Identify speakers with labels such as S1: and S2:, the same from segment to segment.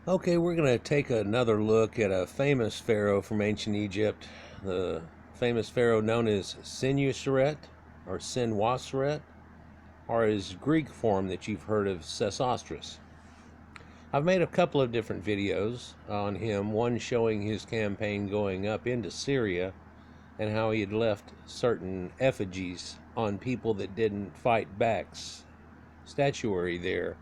S1: Okay, we're going to take another look at a famous pharaoh from ancient Egypt, the famous pharaoh known as Senusret or Senwosret, or his Greek form that you've heard of, Sesostris. I've made a couple of different videos on him, one showing his campaign going up into Syria and how he had left certain effigies on people that didn't fight back, statuary there,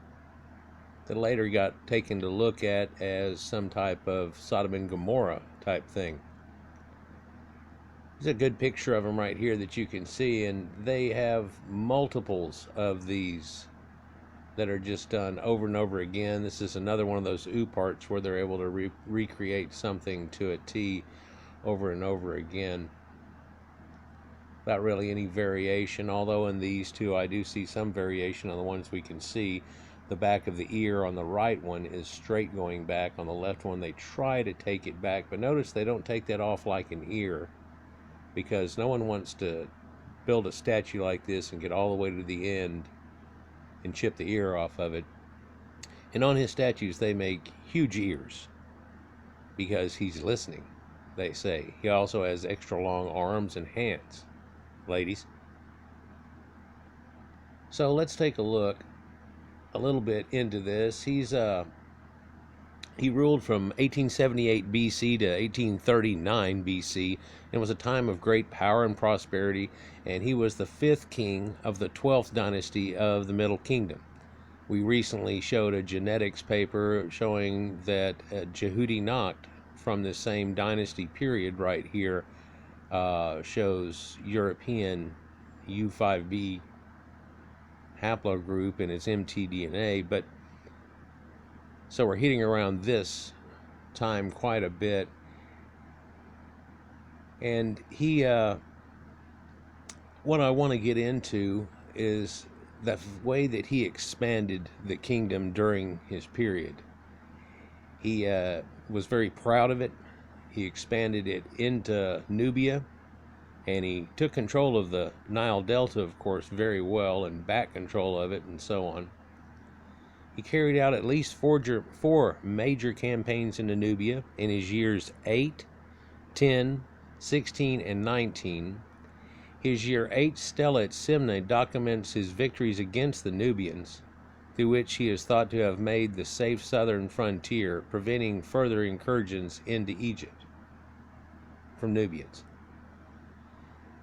S1: that later got taken to look at as some type of Sodom and Gomorrah type thing. There's a good picture of them right here that you can see, and they have multiples of these that are just done over and over again. This is another one of those parts where they're able to recreate something to a T over and over again without really any variation, although in these two I do see some variation on the ones we can see. The back of the ear on the right one is straight going back. On the left one they try to take it back, but notice they don't take that off like an ear, because no one wants to build a statue like this and get all the way to the end and chip the ear off of it. And on his statues they make huge ears because he's listening, they say. He also has extra long arms and hands, ladies. So let's take a look a little bit into this. He ruled from 1878 BC to 1839 BC, and was a time of great power and prosperity, and he was the 5th king of the 12th dynasty of the Middle Kingdom. We recently showed a genetics paper showing that Jehudi Nakht from the same dynasty period right here shows European U5b haplogroup in its mtDNA, but so we're hitting around this time quite a bit. And he what I want to get into is the way that he expanded the kingdom during his period. He was very proud of it. He expanded it into Nubia, and he took control of the Nile Delta, of course, very well, and back control of it, and so on. He carried out at least four major campaigns into Nubia in his years 8, 10, 16, and 19. His year 8 stela at Semna documents his victories against the Nubians, through which he is thought to have made the safe southern frontier, preventing further incursions into Egypt from Nubians.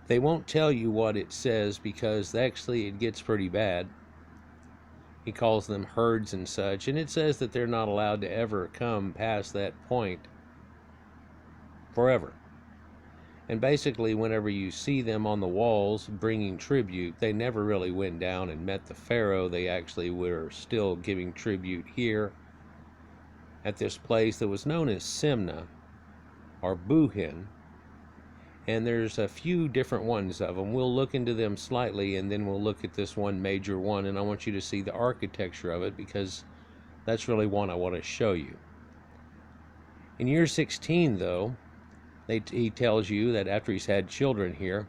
S1: They won't tell you what it says because actually it gets pretty bad. He calls them herds and such, and it says that they're not allowed to ever come past that point forever. And basically, whenever you see them on the walls bringing tribute, they never really went down and met the pharaoh. They actually were still giving tribute here at this place that was known as Semna or Buhen. And there's a few different ones of them. We'll look into them slightly, and then we'll look at this one major one, and I want you to see the architecture of it, because that's really one I want to show you. In year 16, though, he tells you that after he's had children here,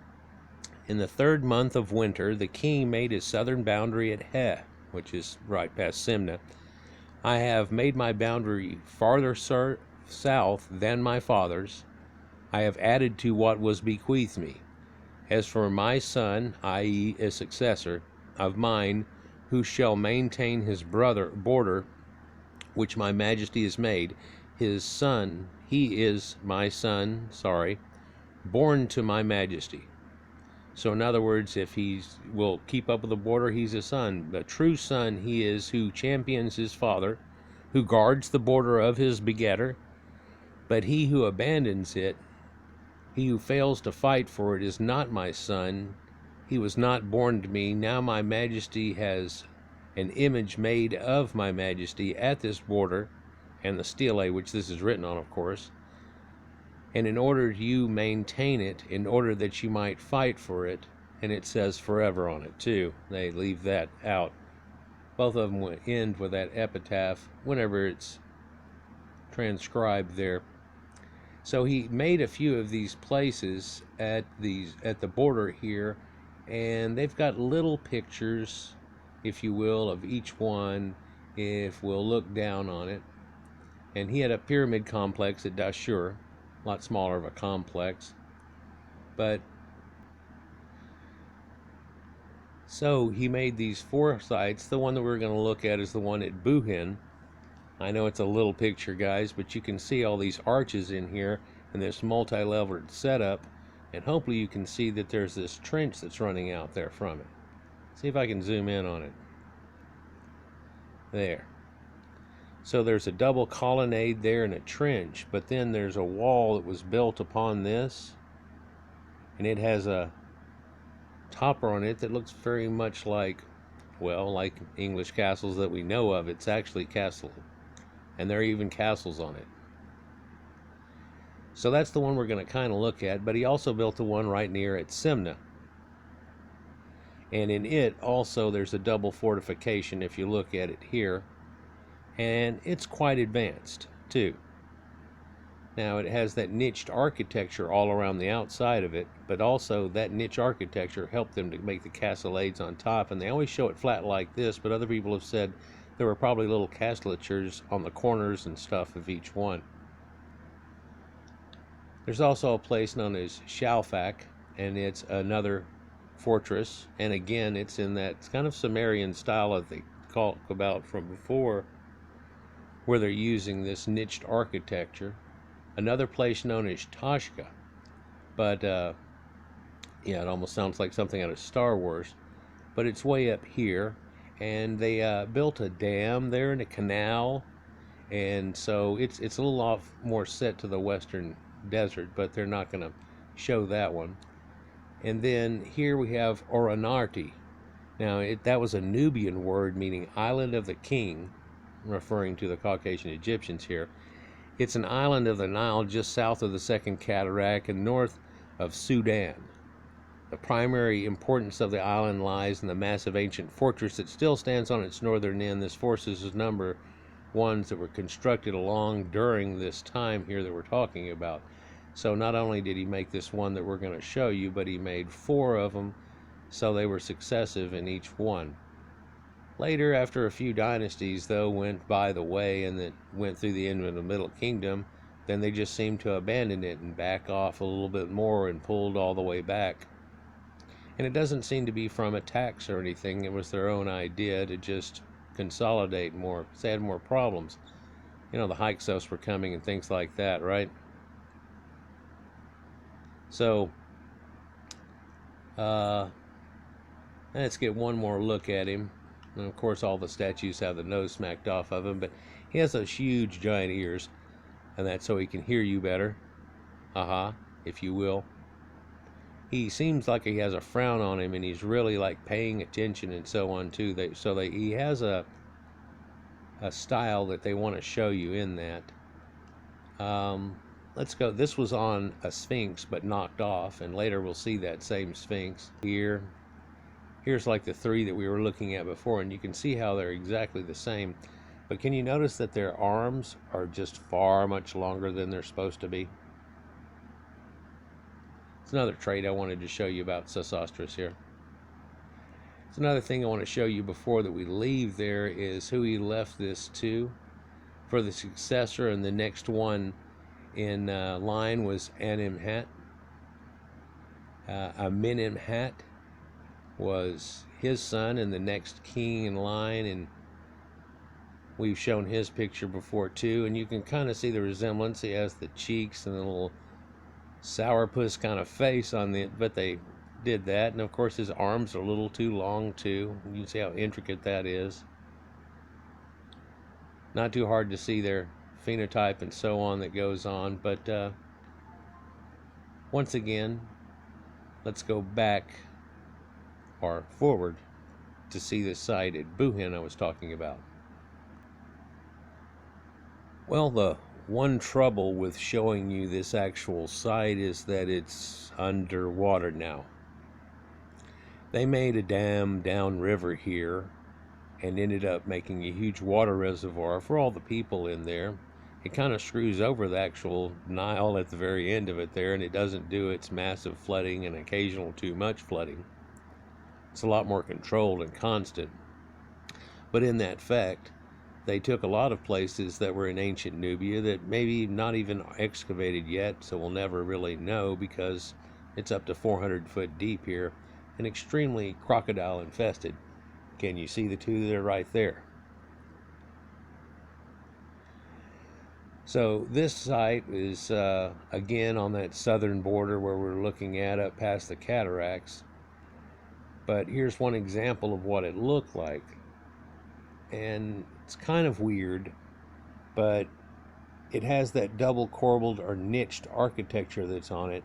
S1: in the 3rd month of winter, the king made his southern boundary at He, which is right past Semna. I have made my boundary farther south than my father's. I have added to what was bequeathed me. As for my son, i.e., a successor of mine, who shall maintain his border, which my majesty has made, his son, he is my son, born to my majesty. So in other words, if he will keep up with the border, he's a son. The true son he is, who champions his father, who guards the border of his begetter. But he who abandons it, he who fails to fight for it, is not my son. He was not born to me. Now my majesty has an image made of my majesty at this border, and the stelae, which this is written on, of course. And in order you maintain it, in order that you might fight for it, and it says forever on it too. They leave that out. Both of them will end with that epitaph whenever it's transcribed there. So he made a few of these places at the border here, and they've got little pictures, if you will, of each one. If we'll look down on it, And he had a pyramid complex at Dashur, a lot smaller of a complex. But so he made these 4 sites. The one that we're going to look at is the one at Buhen. I know it's a little picture, guys, but you can see all these arches in here and this multi-leveled setup, and hopefully you can see that there's this trench that's running out there from it. See if I can zoom in on it. There. So there's a double colonnade there and a trench, but then there's a wall that was built upon this, and it has a topper on it that looks very much like, well, like English castles that we know of. It's actually castle, and there are even castles on it. So that's the one we're going to kind of look at, but he also built the one right near at Semna. And in it also there's a double fortification if you look at it here, and it's quite advanced too. Now it has that niched architecture all around the outside of it, but also that niche architecture helped them to make the castellades on top, and they always show it flat like this, but other people have said there were probably little castellatures on the corners and stuff of each one. There's also a place known as Shalfak, and it's another fortress, and again it's in that kind of Sumerian style that they talk about from before, where they're using this niched architecture. Another place known as Tashka, but yeah, it almost sounds like something out of Star Wars, but it's way up here, and they built a dam there and a canal, and so it's a little off more set to the western desert, but they're not going to show that one. And then here we have Oronarti. Now that was a Nubian word meaning island of the king, referring to the Caucasian Egyptians here. It's an island of the Nile just south of the Second Cataract and north of Sudan. The primary importance of the island lies in the massive ancient fortress that still stands on its northern end. This fortress is number ones that were constructed along during this time here that we're talking about. So not only did he make this one that we're going to show you, but he made 4 of them, so they were successive in each one. Later, after a few dynasties, though, went by the way and that went through the end of the Middle Kingdom, then they just seemed to abandon it and back off a little bit more and pulled all the way back. And it doesn't seem to be from attacks or anything. It was their own idea to just consolidate more, because they had more problems. You know, the Hyksos were coming and things like that, right? So, let's get one more look at him. And of course all the statues have the nose smacked off of him, but he has those huge giant ears, and that's so he can hear you better, if you will. He seems like he has a frown on him, and he's really like paying attention and so on too. He has a style that they want to show you in that. Let's go. This was on a Sphinx but knocked off, and later we'll see that same Sphinx here. Here's like the 3 that we were looking at before, and you can see how they're exactly the same. But can you notice that their arms are just far much longer than they're supposed to be? It's another trait I wanted to show you about Sesostris here. It's another thing I want to show you before that we leave there is who he left this to. For the successor, and the next one in line was Amenemhat. Amenemhat was his son and the next king in line, and we've shown his picture before too, and you can kind of see the resemblance. He has the cheeks and the little sourpuss kind of face on it, but they did that. And of course his arms are a little too long too. You can see how intricate that is. Not too hard to see their phenotype and so on that goes on, but once again, let's go back or forward to see this site at Buhen I was talking about. Well, the one trouble with showing you this actual site is that it's underwater now. They made a dam downriver here and ended up making a huge water reservoir for all the people in there. It kind of screws over the actual Nile at the very end of it there, and it doesn't do its massive flooding and occasional too much flooding. It's a lot more controlled and constant. But in that fact, they took a lot of places that were in ancient Nubia that maybe not even excavated yet, so we'll never really know because it's up to 400 foot deep here and extremely crocodile infested. Can you see the two that are right there? So this site is again on that southern border where we're looking at up past the cataracts. But here's one example of what it looked like. And it's kind of weird, but it has that double corbelled or niched architecture that's on it.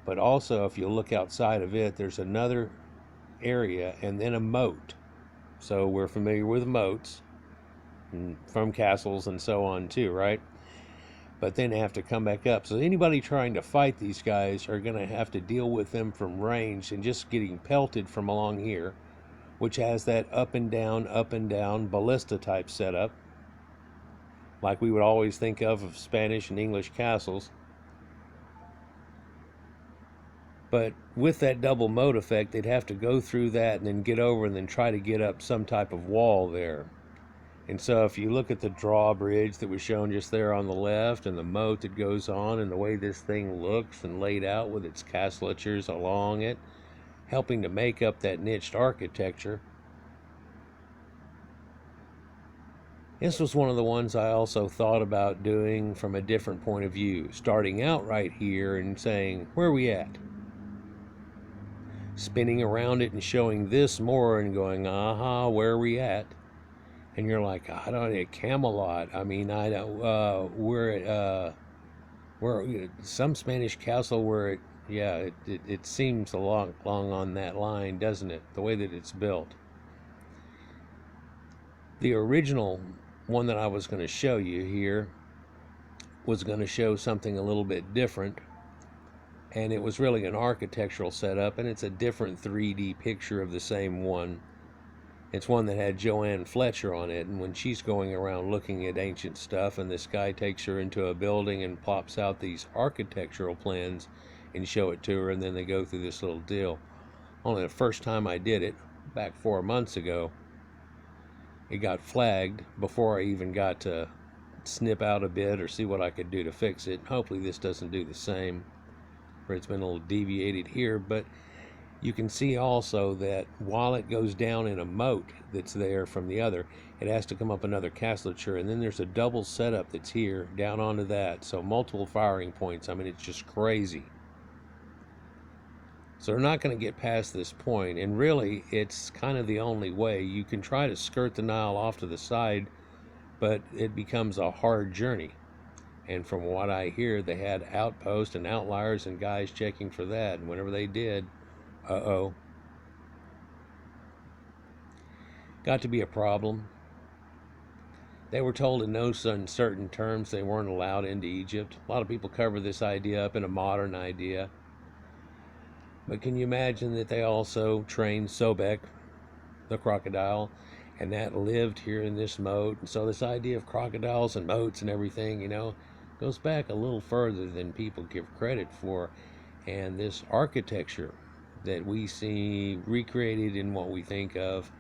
S1: But also, if you look outside of it, there's another area and then a mote. So we're familiar with moats from castles and so on too, right? But then they have to come back up. So anybody trying to fight these guys are going to have to deal with them from range and just getting pelted from along here, which has that up and down ballista type setup, like we would always think of Spanish and English castles. But with that double mote effect, they'd have to go through that and then get over and then try to get up some type of wall there. And so if you look at the drawbridge that was shown just there on the left and the moat that goes on and the way this thing looks and laid out with its castletures along it, helping to make up that niched architecture. This was one of the ones I also thought about doing from a different point of view, starting out right here and saying, where are we at? Spinning around it and showing this more and going, aha, where are we at? And you're like, I don't know, Camelot. I mean, I don't, we're some Spanish castle where it, yeah, it seems along on that line, doesn't it? The way that it's built. The original one that I was going to show you here was going to show something a little bit different. And it was really an architectural setup, and it's a different 3D picture of the same one. It's one that had Joanne Fletcher on it, and when she's going around looking at ancient stuff and this guy takes her into a building and plops out these architectural plans and show it to her, and then they go through this little deal. Only the first time I did it, back 4 months ago, it got flagged before I even got to snip out a bit or see what I could do to fix it. Hopefully this doesn't do the same, where it's been a little deviated here, but you can see also that while it goes down in a moat that's there from the other, it has to come up another castleture, and then there's a double setup that's here down onto that, so multiple firing points. I mean, it's just crazy. So they're not going to get past this point, and really it's kind of the only way. You can try to skirt the Nile off to the side, but it becomes a hard journey. And from what I hear, they had outposts and outliers and guys checking for that, and whenever they did, got to be a problem. They were told in no uncertain terms they weren't allowed into Egypt. A lot of people cover this idea up in a modern idea. But can you imagine that they also trained Sobek, the crocodile, and that lived here in this moat? And so this idea of crocodiles and moats and everything, you know, goes back a little further than people give credit for. And this architecture that we see recreated in what we think of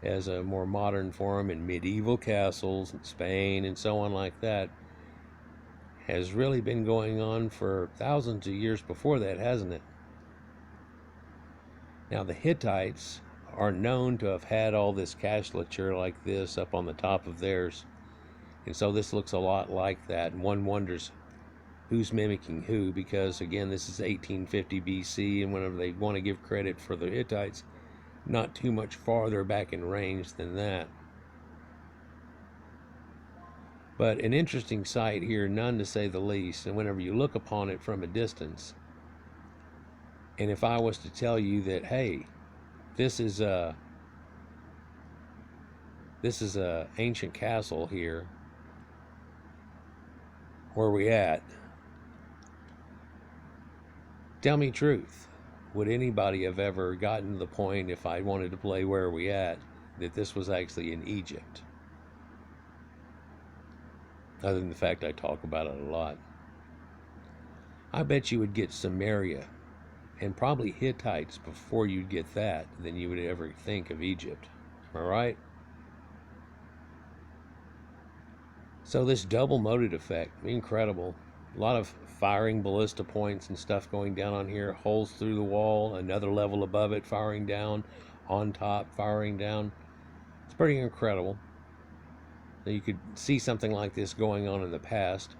S1: as a more modern form in medieval castles in Spain and so on like that has really been going on for thousands of years before that, hasn't it? Now the Hittites are known to have had all this castleture like this up on the top of theirs, and so this looks a lot like that, and one wonders who's mimicking who, because again, this is 1850 BC, and whenever they want to give credit for the Hittites, not too much farther back in range than that. But an interesting sight here, none to say the least, and whenever you look upon it from a distance, and if I was to tell you that, hey, this is a ancient castle here, where we at? Tell me truth. Would anybody have ever gotten to the point, if I wanted to play Where Are We At, that this was actually in Egypt? Other than the fact I talk about it a lot. I bet you would get Samaria and probably Hittites before you'd get that than you would ever think of Egypt. Am I right? So this double moted effect, incredible. A lot of firing ballista points and stuff going down on here, holes through the wall, another level above it firing down, on top firing down. It's pretty incredible. So you could see something like this going on in the past.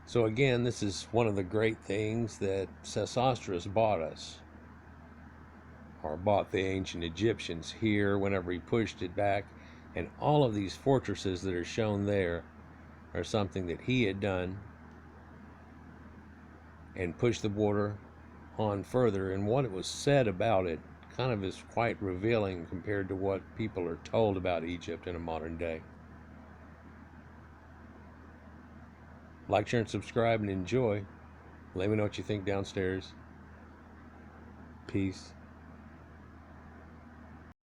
S1: So again, this is one of the great things that Sesostris bought us, or bought the ancient Egyptians here whenever he pushed it back. And all of these fortresses that are shown there are something that he had done and pushed the border on further. And what it was said about it kind of is quite revealing compared to what people are told about Egypt in a modern day. Like, share, and subscribe, and enjoy. Let me know what you think downstairs. Peace.